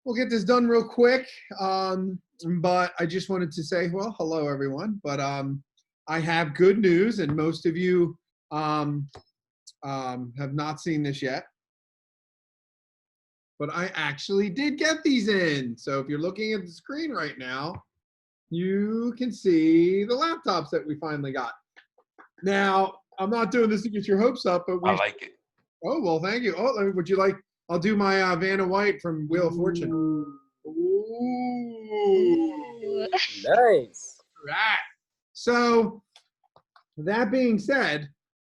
we'll get this done real quick. But I just wanted to say, well, hello everyone. But I have good news, and most of you um, have not seen this yet. But I actually did get these in. So if you're looking at the screen right now, you can see the laptops that we finally got. Now, I'm not doing this to get your hopes up, but I we. like it. Oh well, thank you. Oh, would you like? I'll do my Vanna White from Wheel of Fortune. Ooh. Ooh. Nice. Right. So that being said,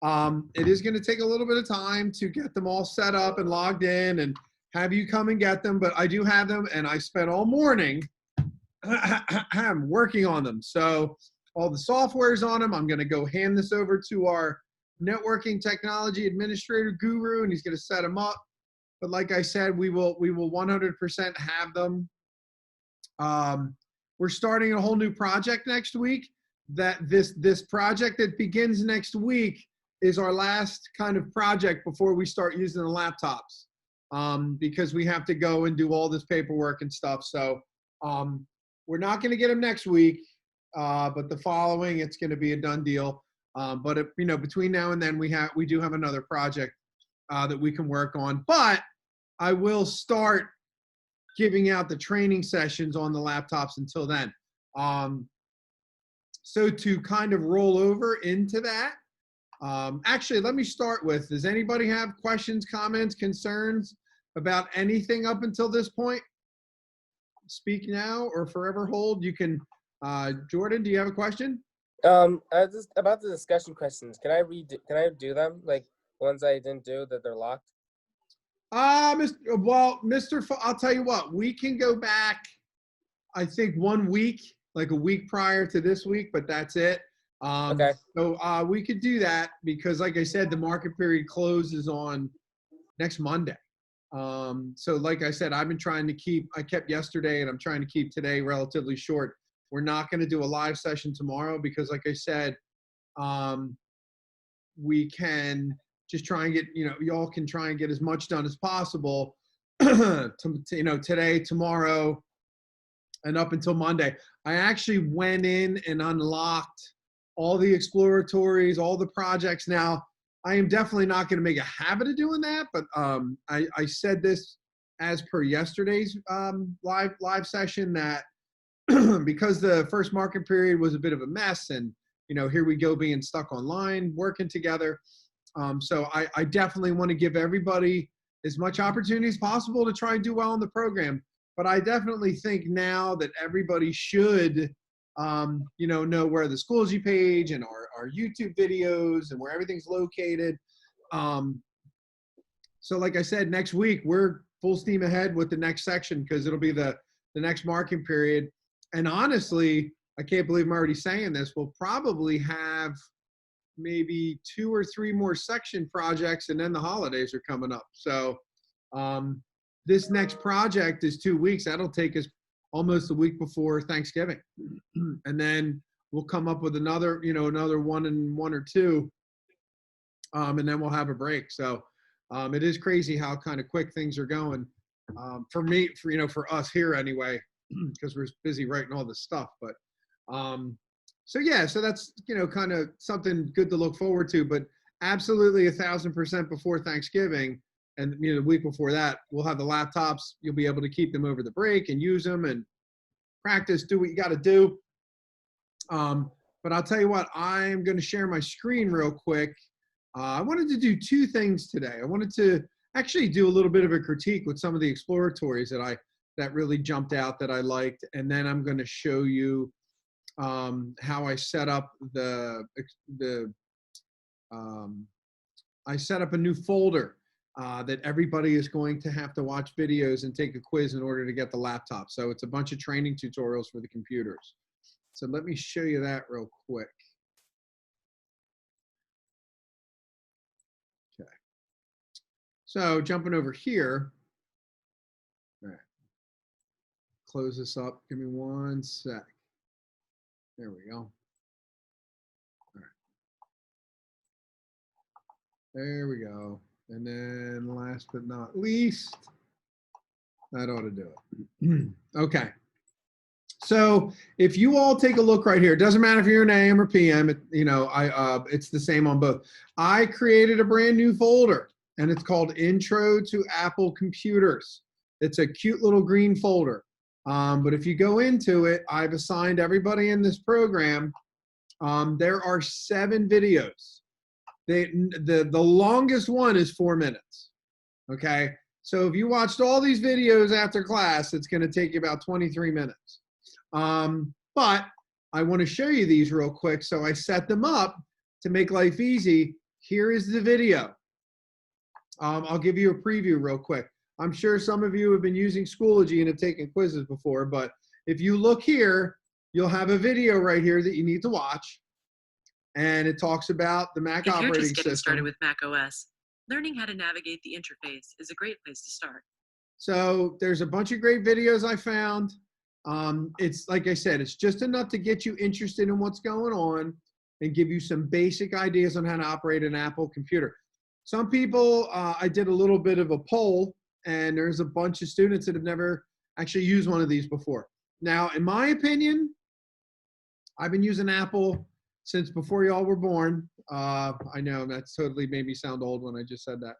it is going to take a little bit of time to get them all set up and logged in and have you come and get them. But I do have them, and I spent all morning working on them. So all the software is on them. I'm going to go hand this over to our networking technology administrator guru, and he's going to set them up. But like I said, we will 100% have them. We're starting a whole new project next week. That this project that begins next week is our last kind of project before we start using the laptops, because we have to go and do all this paperwork and stuff. So we're not going to get them next week, but the following, it's going to be a done deal. But if, between now and then, we do have another project that we can work on. But I will start giving out the training sessions on the laptops until then. So to kind of roll over into that, actually, let me start with, does anybody have questions, comments, concerns about anything up until this point? Speak now or forever hold. You can, Jordan, do you have a question? Just about the discussion questions. Can I do them? Like ones I didn't do that they're locked? I'll tell you what, we can go back, I think 1 week, like a week prior to this week, but that's it. Okay. So we could do that because, like I said, the market period closes on next Monday. So like I said, I've been trying to I kept yesterday and I'm trying to keep today relatively short. We're not going to do a live session tomorrow because, like I said, we can just try and get, y'all can try and get as much done as possible today, tomorrow, and up until Monday. I actually went in and unlocked all the exploratories, all the projects. Now, I am definitely not going to make a habit of doing that, but I said this as per yesterday's live session that because the first market period was a bit of a mess, and here we go being stuck online, working together. So I definitely want to give everybody as much opportunity as possible to try and do well in the program. But I definitely think now that everybody should, know where the Schoology page and our YouTube videos and where everything's located. So like I said, next week, we're full steam ahead with the next section because it'll be the next marking period. And honestly, I can't believe I'm already saying this, we'll probably have maybe 2 or 3 more section projects, and then the holidays are coming up. So this next project is 2 weeks. That'll take us almost a week before Thanksgiving. And then we'll come up with another 1 and 1 or 2. And then we'll have a break. So it is crazy how kind of quick things are going. For me, for us here anyway, because we're busy writing all this stuff. But so yeah, so that's kind of something good to look forward to. But absolutely 1,000% before Thanksgiving, and the week before that, we'll have the laptops. You'll be able to keep them over the break and use them and practice. Do what you got to do. But I'll tell you what, I'm going to share my screen real quick. I wanted to do 2 things today. I wanted to actually do a little bit of a critique with some of the exploratories that really jumped out that I liked, and then I'm going to show you how I set up I set up a new folder that everybody is going to have to watch videos and take a quiz in order to get the laptop. So it's a bunch of training tutorials for the computers. So let me show you that real quick. Okay. So jumping over here. All right. Close this up. Give me 1 sec. There we go. All right. There we go. And then last but not least, That ought to do it. Okay. So if you all take a look right here, it doesn't matter if you're an AM or PM, it's the same on both. I created a brand new folder and it's called Intro to Apple Computers. It's a cute little green folder. But if you go into it, I've assigned everybody in this program. There are 7 videos. The longest one is 4 minutes. Okay. So if you watched all these videos after class, it's going to take you about 23 minutes. But I want to show you these real quick. So I set them up to make life easy. Here is the video. I'll give you a preview real quick. I'm sure some of you have been using Schoology and have taken quizzes before, but if you look here, you'll have a video right here that you need to watch. And it talks about the Mac operating system. If you're just getting started with Mac OS, learning how to navigate the interface is a great place to start. So there's a bunch of great videos I found. It's like I said, it's just enough to get you interested in what's going on and give you some basic ideas on how to operate an Apple computer. Some people, I did a little bit of a poll, and there's a bunch of students that have never actually used one of these before. Now, in my opinion, I've been using Apple since before y'all were born. I know that's totally made me sound old when I just said that.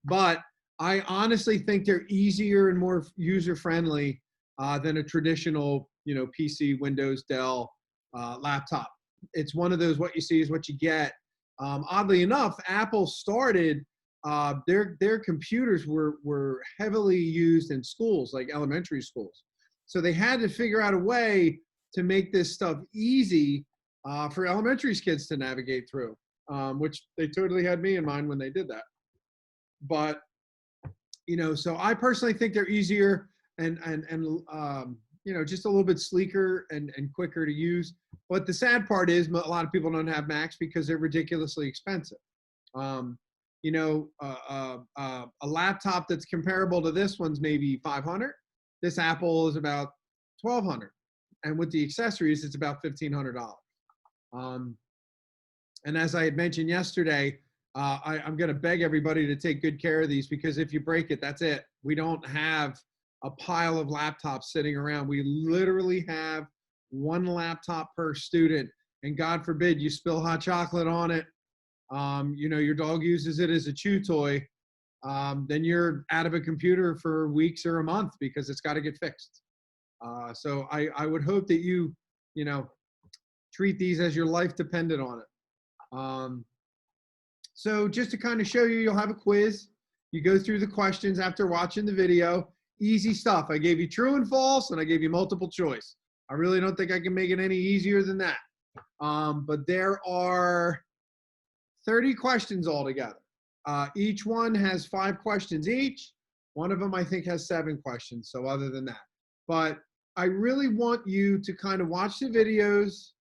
But I honestly think they're easier and more user-friendly than a traditional, PC, Windows, Dell laptop. It's one of those what you see is what you get. Oddly enough, Apple started their computers were heavily used in schools, like elementary schools. So they had to figure out a way to make this stuff easy for elementary kids to navigate through, which they totally had me in mind when they did that. But so I personally think they're easier and just a little bit sleeker and quicker to use. But the sad part is a lot of people don't have Macs because they're ridiculously expensive. A laptop that's comparable to this one's maybe $500. This Apple is about $1,200, and with the accessories, it's about $1,500. And as I had mentioned yesterday, I'm going to beg everybody to take good care of these, because if you break it, that's it. We don't have a pile of laptops sitting around. We literally have one laptop per student, and God forbid you spill hot chocolate on it. Your dog uses it as a chew toy. Then you're out of a computer for weeks or a month because it's got to get fixed. So I would hope that you treat these as your life depended on it. So just to kind of show you, you'll have a quiz. You go through the questions after watching the video. Easy stuff. I gave you true and false, and I gave you multiple choice. I really don't think I can make it any easier than that. But there are 30 questions altogether. Each one has 5 questions each. One of them, I think, has 7 questions. So other than that, but I really want you to kind of watch the videos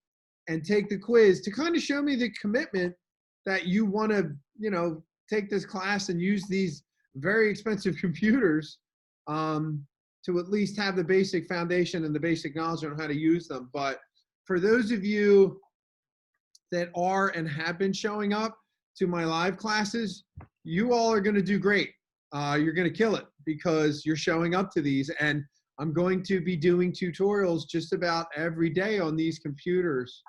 and take the quiz to kind of show me the commitment that you want to, take this class and use these very expensive computers to at least have the basic foundation and the basic knowledge on how to use them. But for those of you that are and have been showing up to my live classes, you all are going to do great. You're going to kill it because you're showing up to these, and I'm going to be doing tutorials just about every day on these computers.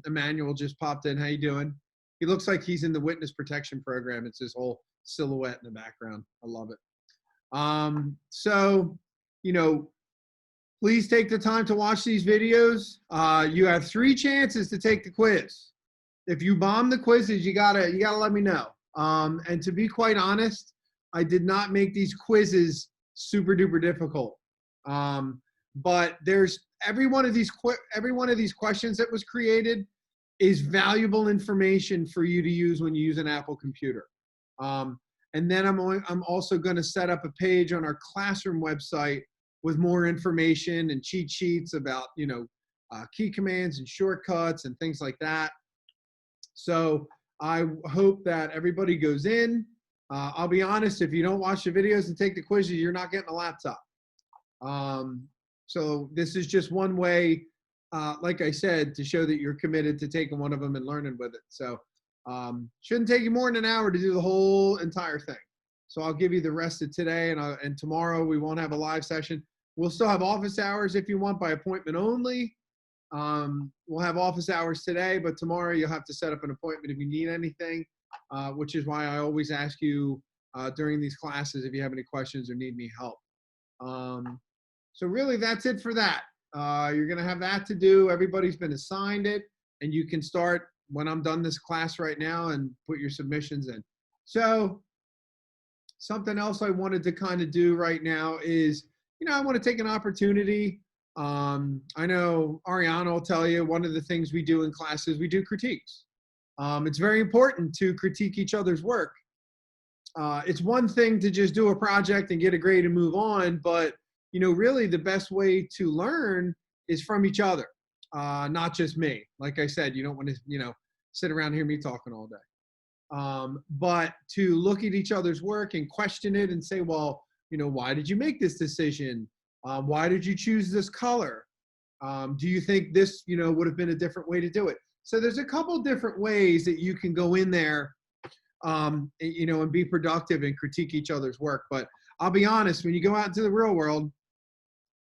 Emmanuel just popped in. How you doing? He looks like he's in the witness protection program. It's his whole silhouette in the background. I love it. Please take the time to watch these videos. You have 3 chances to take the quiz. If you bomb the quizzes, you gotta let me know. And to be quite honest, I did not make these quizzes super duper difficult. But there's every one of these questions that was created is valuable information for you to use when you use an Apple computer. And then I'm also going to set up a page on our classroom website with more information and cheat sheets about key commands and shortcuts and things like that. So I hope that everybody goes in. I'll be honest, if you don't watch the videos and take the quizzes, you're not getting a laptop. So this is just one way, like I said, to show that you're committed to taking one of them and learning with it. So shouldn't take you more than an hour to do the whole entire thing. So I'll give you the rest of today, and tomorrow we won't have a live session. We'll still have office hours if you want, by appointment only. We'll have office hours today, but tomorrow you'll have to set up an appointment if you need anything, which is why I always ask you during these classes if you have any questions or need any help. So really, that's it for that. You're going to have that to do. Everybody's been assigned it, and you can start when I'm done this class right now and put your submissions in. So something else I wanted to kind of do right now is, I want to take an opportunity. I know Ariana will tell you one of the things we do in classes, we do critiques. It's very important to critique each other's work. It's one thing to just do a project and get a grade and move on, but really the best way to learn is from each other, not just me. Like I said, you don't want to, sit around and hear me talking all day. But to look at each other's work and question it and say, well, why did you make this decision? Why did you choose this color? Do you think this, would have been a different way to do it? So there's a couple different ways that you can go in there, and be productive and critique each other's work. But I'll be honest, when you go out into the real world,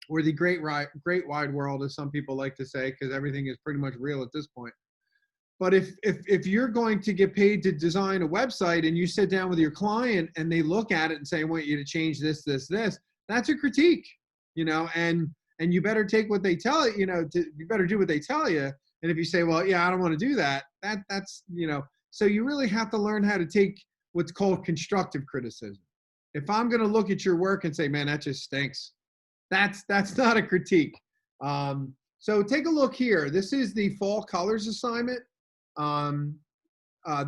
or the great wide world, as some people like to say, because everything is pretty much real at this point. But if you're going to get paid to design a website and you sit down with your client and they look at it and say, I want you to change this, that's a critique, and you better take what they tell you, you better do what they tell you. And if you say, well, yeah, I don't want to do that, that's, so you really have to learn how to take what's called constructive criticism. If I'm going to look at your work and say, man, that just stinks, that's not a critique. So take a look here. This is the fall colors assignment. The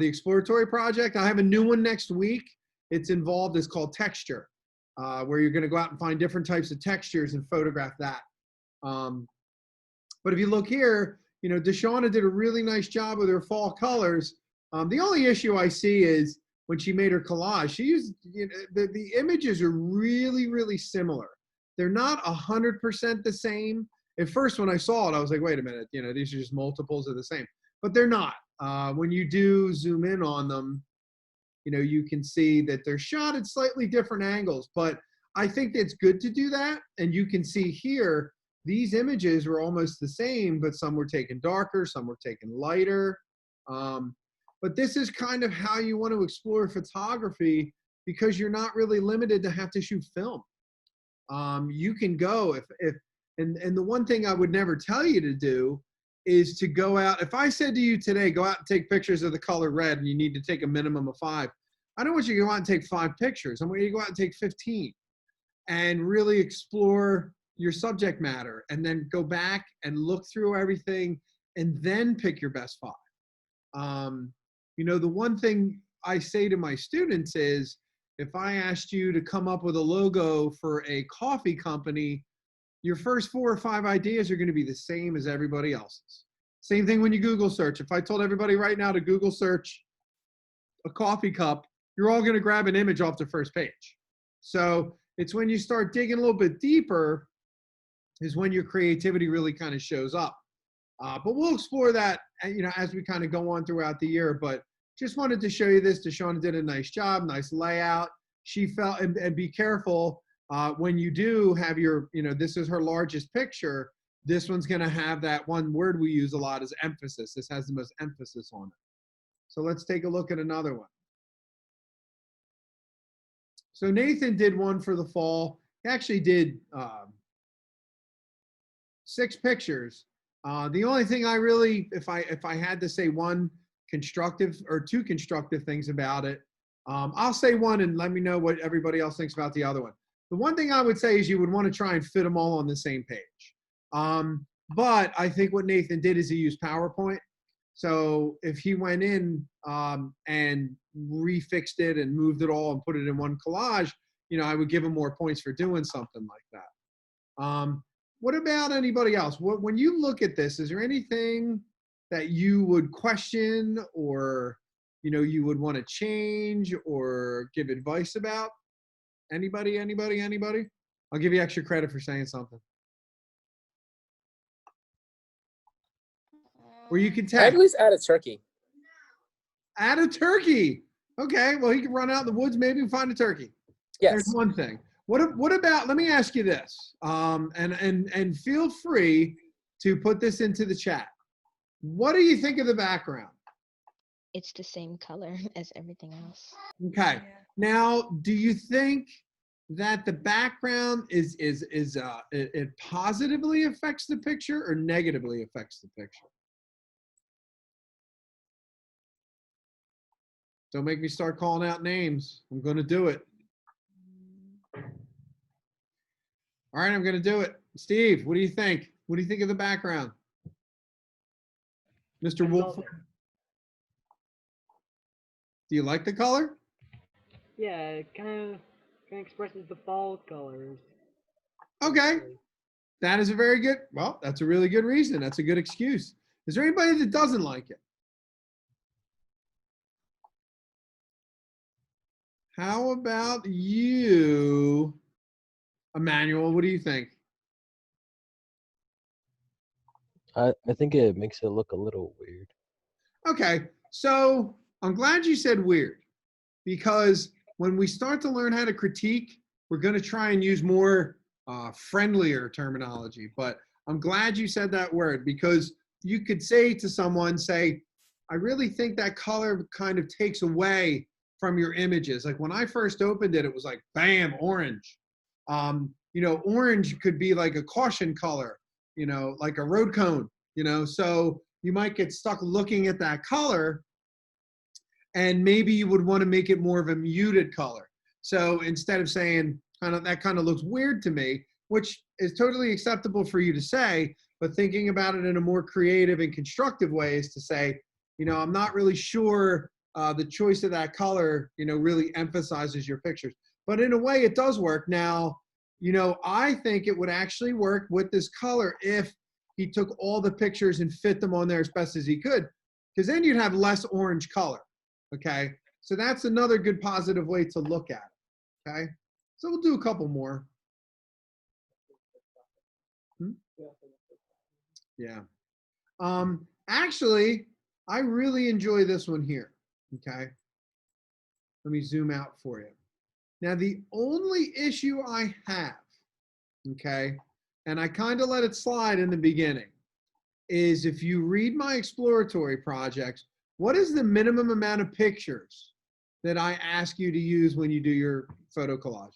exploratory project. I have a new one next week. It's called texture, where you're going to go out and find different types of textures and photograph that. But if you look here, Deshauna did a really nice job with her fall colors. The only issue I see is when she made her collage, she used, the images are really, really similar. They're not 100% the same. At first, when I saw it, I was like, wait a minute, these are just multiples of the same. But they're not. When you do zoom in on them, you can see that they're shot at slightly different angles. But I think it's good to do that. And you can see here, these images were almost the same, but some were taken darker, some were taken lighter. But this is kind of how you want to explore photography, because you're not really limited to have to shoot film. You can go and the one thing I would never tell you to do is to go out. If I said to you today, go out and take pictures of the color red, and you need to take a minimum of 5, I don't want you to go out and take 5 pictures. I want you to go out and take 15 and really explore your subject matter, and then go back and look through everything and then pick your best 5. The one thing I say to my students is, if I asked you to come up with a logo for a coffee company, your first 4 or 5 ideas are going to be the same as everybody else's. Same thing when you Google search. If I told everybody right now to Google search a coffee cup, you're all going to grab an image off the first page. So it's when you start digging a little bit deeper is when your creativity really kind of shows up. But we'll explore that, as we kind of go on throughout the year. But just wanted to show you this. Deshauna did a nice job, nice layout. She felt, and be careful when you do have your, this is her largest picture. This one's going to have that one word we use a lot is emphasis. This has the most emphasis on it. So let's take a look at another one. So Nathan did one for the fall. He actually did 6 pictures. The only thing I really, if I had to say one constructive or 2 constructive things about it, I'll say one and let me know what everybody else thinks about the other one. The one thing I would say is you would want to try and fit them all on the same page. But I think what Nathan did is he used PowerPoint. So if he went in and refixed it and moved it all and put it in one collage, I would give him more points for doing something like that. What about anybody else? When you look at this, is there anything that you would question or, you would want to change or give advice about? Anybody? I'll give you extra credit for saying something. Or you can I'd text. at least add a turkey. Add a turkey. Okay, well, he can run out in the woods, maybe and find a turkey. There's Yes. one thing. What about? Let me ask you this, and feel free to put this into the chat. What do you think of the background? It's the same color as everything else. Okay. Now, do you think that the background it positively affects the picture or negatively affects the picture? Don't make me start calling out names. I'm going to do it. All right, I'm going to do it. Steve, what do you think? What do you think of the background? Mr. Wolf, do you like the color? Yeah, it kind of expresses the fall colors. Okay. That is a very good, well, that's a really good reason. That's a good excuse. Is there anybody that doesn't like it? How about you, Emmanuel? What do you think? I think it makes it look a little weird. Okay, so I'm glad you said weird, because when we start to learn how to critique, we're going to try and use more friendlier terminology. But I'm glad you said that word, because you could say to someone, say, I really think that color kind of takes away from your images. Like when I first opened it, it was like, bam, orange. You know, orange could be like a caution color, you know, like a road cone, you know, so you might get stuck looking at that color, and maybe you would want to make it more of a muted color. So instead of saying that kind of looks weird to me, which is totally acceptable for you to say, but thinking about it in a more creative and constructive way is to say, you know, I'm not really sure the choice of that color, you know, really emphasizes your pictures. But in a way, it does work. Now, you know, I think it would actually work with this color if he took all the pictures and fit them on there as best as he could, because then you'd have less orange color. Okay, so that's another good positive way to look at it. Okay, so we'll do a couple more. Yeah. Actually, I really enjoy this one here. Okay, let me zoom out for you. Now, the only issue I have, okay, and I kind of let it slide in the beginning, is if you read my exploratory projects, what is the minimum amount of pictures that I ask you to use when you do your photo collages?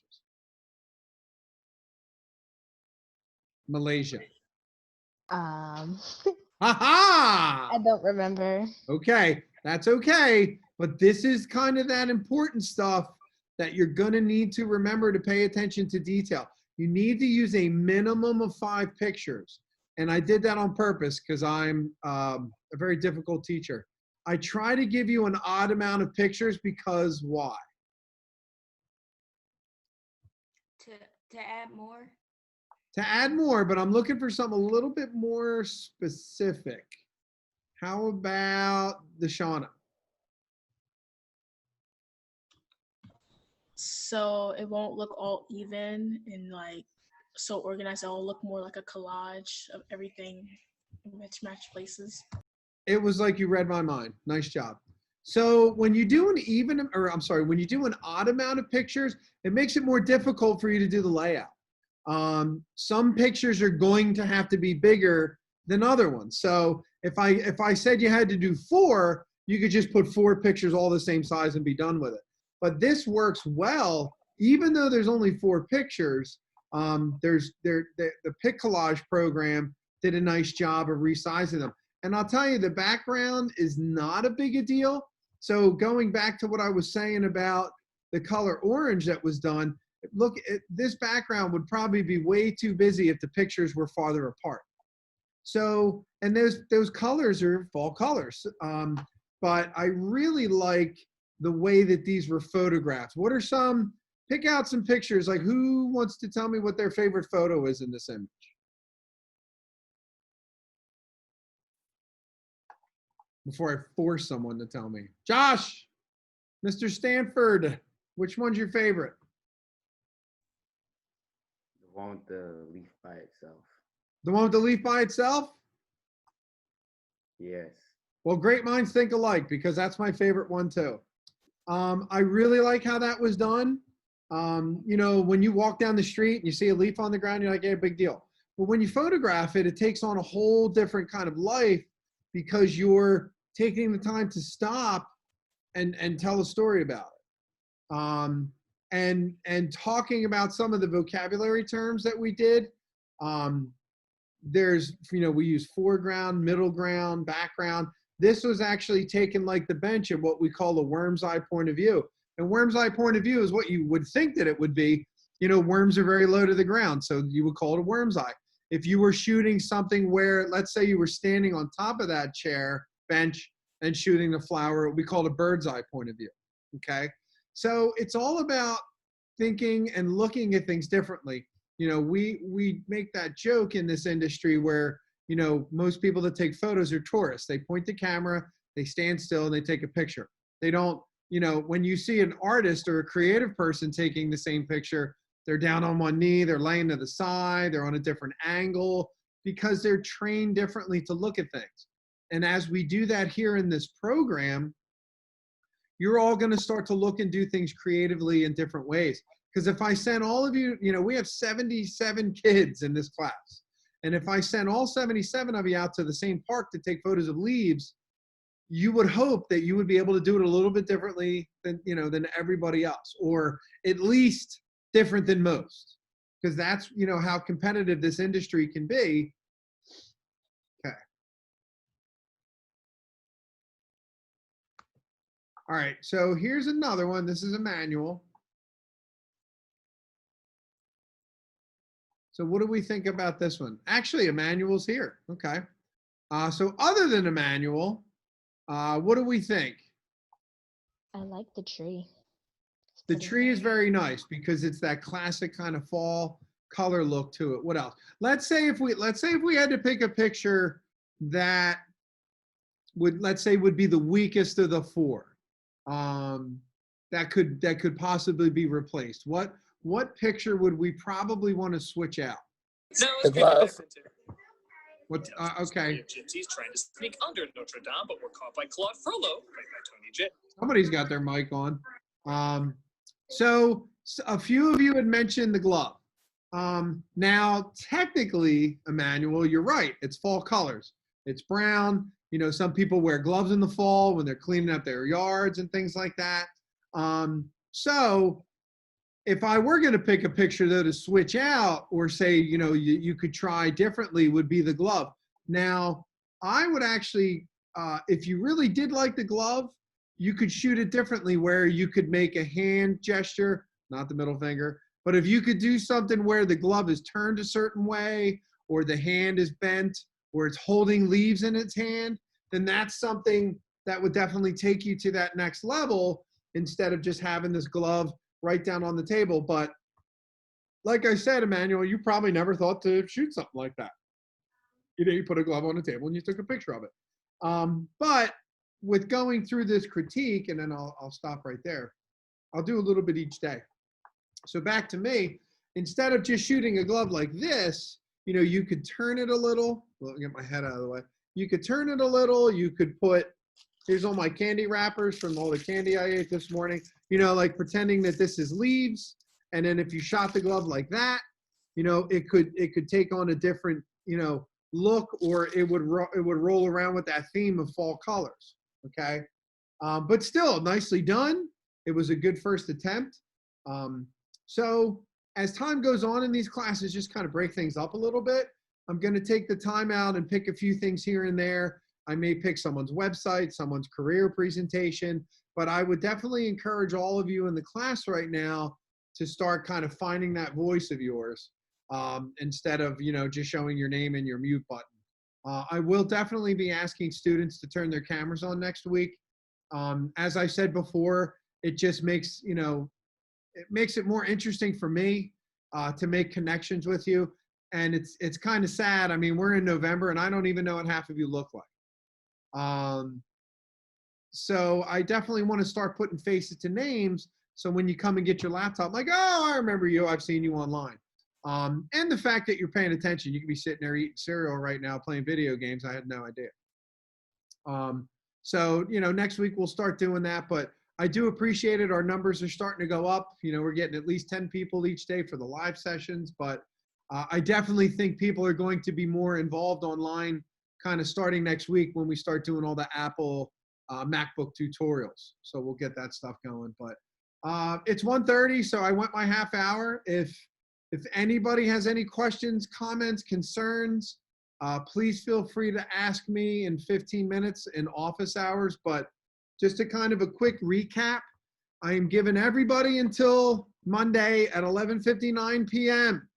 Malaysia. Um, Ha I don't remember. Okay, that's okay. But this is kind of that important stuff that you're going to need to remember to pay attention to detail. You need to use a minimum of 5 pictures. And I did that on purpose because I'm a very difficult teacher. I try to give you an odd amount of pictures because why? To add more. To add more, but I'm looking for something a little bit more specific. How about the Shauna? So it won't look all even and like so organized. It'll look more like a collage of everything in match places. It was like you read my mind. Nice job. So when you do when you do an odd amount of pictures, it makes it more difficult for you to do the layout. Some pictures are going to have to be bigger than other ones. So if I said you had to do 4, you could just put 4 pictures all the same size and be done with it. But this works well, even though there's only 4 pictures. The Pic Collage program did a nice job of resizing them. And I'll tell you, the background is not a big a deal. So going back to what I was saying about the color orange that was done, look, this background would probably be way too busy if the pictures were farther apart. So, and those colors are fall colors. But I really like the way that these were photographed. What are pick out some pictures, like who wants to tell me what their favorite photo is in this image? Before I force someone to tell me. Josh, Mr. Stanford, which one's your favorite? The one with the leaf by itself. The one with the leaf by itself? Yes. Well, great minds think alike, because that's my favorite one too. I really like how that was done. You know, when you walk down the street and you see a leaf on the ground, you're like, yeah, big deal. But when you photograph it, it takes on a whole different kind of life because you're taking the time to stop and tell a story about it. And talking about some of the vocabulary terms that we did. There's, you know, we use foreground, middle ground, background. This was actually taken like the bench of what we call a worm's eye point of view. And worm's eye point of view is what you would think that it would be. You know, worms are very low to the ground, so you would call it a worm's eye. If you were shooting something where, let's say you were standing on top of that chair, bench, and shooting the flower, it would be called a bird's eye point of view, okay? So it's all about thinking and looking at things differently. You know, we make that joke in this industry where, you know, most people that take photos are tourists. They point the camera, they stand still, and they take a picture. They don't, you know, when you see an artist or a creative person taking the same picture, they're down on one knee, they're laying to the side, they're on a different angle because they're trained differently to look at things. And as we do that here in this program, you're all going to start to look and do things creatively in different ways. Because if I send all of you, you know, we have 77 kids in this class. And if I send all 77 of you out to the same park to take photos of leaves, you would hope that you would be able to do it a little bit differently than, you know, than everybody else, or at least different than most. Because that's, you know, how competitive this industry can be. Okay. All right, so here's another one. This is a manual. So what do we think about this one? Actually, a manual's here. Okay. So other than a manual, what do we think? I like the tree. It's The pretty. tree is very nice because it's that classic kind of fall color look to it. What else? Let's say if we had to pick a picture that would, let's say, would be the weakest of the four, that could possibly be replaced. What picture would we probably want to switch out? The glove. What? Okay. Gypsies trying to sneak under Notre Dame, but were caught by Claude Frollo, played by Tony J. Somebody's got their mic on. So a few of you had mentioned the glove. Now, technically, Emmanuel, you're right. It's fall colors. It's brown. You know, some people wear gloves in the fall when they're cleaning up their yards and things like that. So if I were going to pick a picture, though, to switch out or say, you know, you could try differently would be the glove. Now, I would actually, if you really did like the glove, you could shoot it differently where you could make a hand gesture, not the middle finger, but if you could do something where the glove is turned a certain way or the hand is bent or it's holding leaves in its hand, then that's something that would definitely take you to that next level instead of just having this glove right down on the table. But like I said, Emmanuel, you probably never thought to shoot something like that. You know, you put a glove on the table and you took a picture of it. But with going through this critique, and then I'll stop right there. I'll do a little bit each day. So back to me, instead of just shooting a glove like this, you know, you could turn it a little. Well, get my head out of the way. You could turn it a little. You could put, here's all my candy wrappers from all the candy I ate this morning. You know, like pretending that this is leaves. And then if you shot the glove like that, you know, it could take on a different, you know, look, or it would roll around with that theme of fall colors. Okay. But still nicely done. It was a good first attempt. So as time goes on in these classes, just kind of break things up a little bit. I'm going to take the time out and pick a few things here and there. I may pick someone's website, someone's career presentation, but I would definitely encourage all of you in the class right now to start kind of finding that voice of yours, instead of, you know, just showing your name and your mute button. I will definitely be asking students to turn their cameras on next week. As I said before, it just makes, you know, it makes it more interesting for me to make connections with you. And it's kind of sad. I mean, we're in November and I don't even know what half of you look like. So I definitely want to start putting faces to names. So when you come and get your laptop, I'm like, oh, I remember you. I've seen you online. And the fact that you're paying attention. You could be sitting there eating cereal right now, playing video games. I had no idea. So, you know, next week we'll start doing that. But I do appreciate it. Our numbers are starting to go up. You know, we're getting at least 10 people each day for the live sessions, but I definitely think people are going to be more involved online kind of starting next week when we start doing all the Apple MacBook tutorials. So we'll get that stuff going. But it's 1:30, so I went my half hour. If anybody has any questions, comments, concerns, please feel free to ask me in 15 minutes in office hours. But just a kind of a quick recap, I am giving everybody until Monday at 11:59 p.m.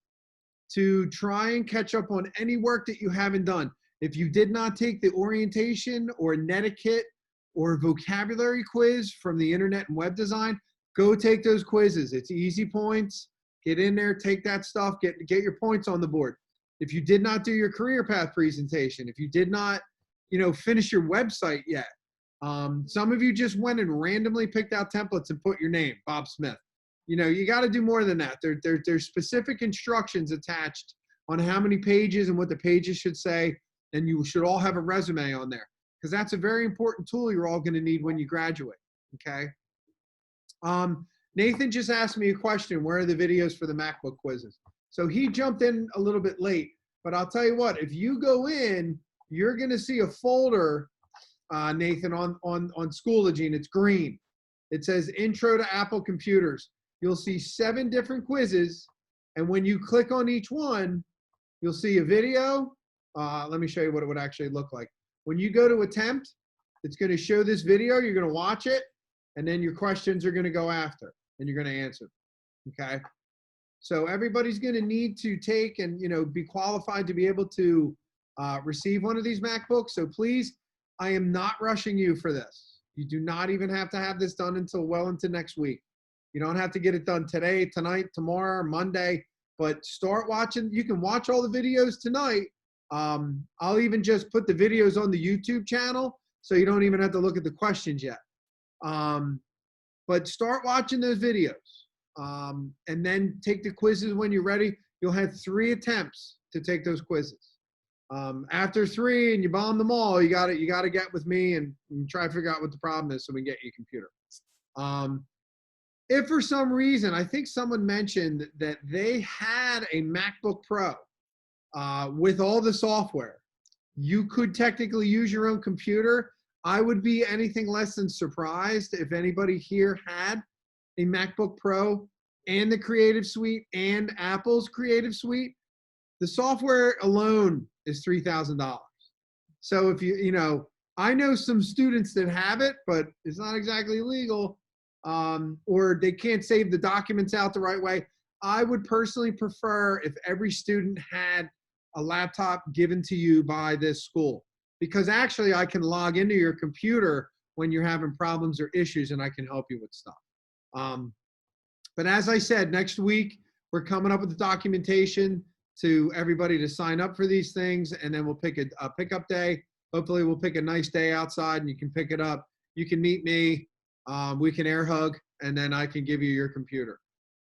to try and catch up on any work that you haven't done. If you did not take the orientation or netiquette or vocabulary quiz from the internet and web design, go take those quizzes. It's easy points. Get in there, take that stuff, get your points on the board. If you did not do your career path presentation, if you did not, finish your website yet, some of you just went and randomly picked out templates and put your name, Bob Smith. You got to do more than that. There's specific instructions attached on how many pages and what the pages should say, and you should all have a resume on there because that's a very important tool you're all going to need when you graduate, okay? Nathan just asked me a question, where are the videos for the MacBook quizzes? So he jumped in a little bit late, but I'll tell you what, if you go in, you're going to see a folder, Nathan, on Schoology, and it's green. It says Intro to Apple Computers. You'll see 7 different quizzes, and when you click on each one, you'll see a video. Let me show you what it would actually look like. When you go to attempt, it's going to show this video. You're going to watch it, and then your questions are going to go after, and you're going to answer. Okay? So everybody's going to need to take and be qualified to be able to receive one of these MacBooks. So please, I am not rushing you for this. You do not even have to have this done until well into next week. You don't have to get it done today, tonight, tomorrow, Monday, but start watching. You can watch all the videos tonight. I'll even just put the videos on the YouTube channel so you don't even have to look at the questions yet. But start watching those videos and then take the quizzes when you're ready. You'll have 3 attempts to take those quizzes. After 3 and you bomb them all, you got to get with me and try to figure out what the problem is so we can get you a computer. If for some reason, I think someone mentioned that they had a MacBook Pro with all the software, you could technically use your own computer. I would be anything less than surprised if anybody here had a MacBook Pro and the Creative Suite and Apple's Creative Suite. The software alone is $3,000. So if I know some students that have it, but it's not exactly legal, or they can't save the documents out the right way. I would personally prefer if every student had a laptop given to you by this school, because actually I can log into your computer when you're having problems or issues and I can help you with stuff. But as I said, next week, we're coming up with the documentation to everybody to sign up for these things, and then we'll pick a pickup day. Hopefully we'll pick a nice day outside and you can pick it up. You can meet me. We can air hug, and then I can give you your computer.